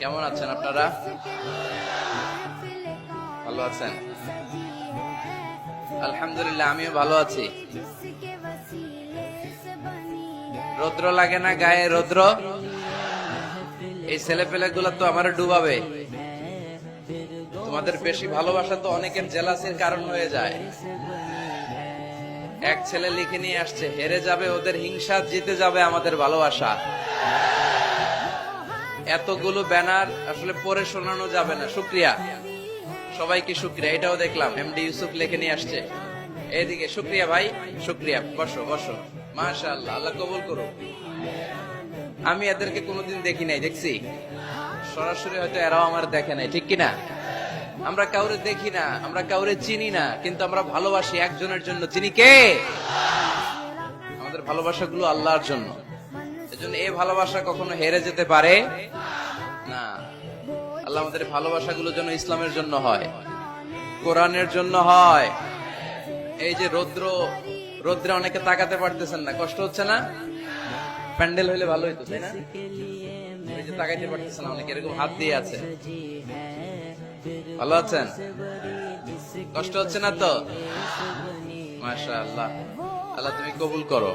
কেমন আছেন আপনারা? ভালো আছেন? আলহামদুলিল্লাহ, আমিও ভালো আছি। রৌদ্র লাগে না গায়ে? রৌদ্র এই ছেলে পেলে গুলা তো আমার ডুবাবে। তোমাদের বেশি ভালোবাসা তো অনেকের জেলাসির কারণ হয়ে যায়। এক ছেলে লিখে নিয়ে আসছে, হেরে যাবে ওদের হিংসা, জিতে যাবে আমাদের ভালোবাসা। এতগুলো ব্যানার আসলে পড়ে শোনানো যাবে না। শুক্রিয়া সবাইকে, শুক্রিয়া। এটাও দেখলাম এমডি ইউসুফ লিখে নিয়ে আসছে। এইদিকে শুক্রিয়া ভাই, শুক্রিয়া। বসো বসো, মাশাআল্লাহ, আল্লাহ কবুল করুক। আমি এদেরকে কোনোদিন দেখি নাই, দেখছি সরাসরি, হয়তো এরাও আমার দেখে নাই, ঠিক কিনা? আমরা কাউরে দেখি না, আমরা কাউরে চিনি না, কিন্তু আমরা ভালোবাসি একজনের জন্য। চিনি কে? আমাদের ভালোবাসাগুলো আল্লাহর জন্য। এজন্য এই ভালোবাসা কখনো হেরে যেতে পারে না। আল্লাহ আমাদের ভালোবাসাগুলো যেন ইসলামের জন্য হয়, কোরআনের জন্য হয়। এই যে রৌদ্রে অনেকে তাকাতে পারতেছেন না, কষ্ট হচ্ছে না? প্যান্ডেল হইলে ভালো হইতো, তাই না? ওই যে তাকাইতে পারতেছেন না অনেকে, এরকম হাত দিয়ে আছে। ভালো আছেন? কষ্ট হচ্ছে না তো? মাশাআল্লাহ, আল্লাহ তুমি কবুল করো।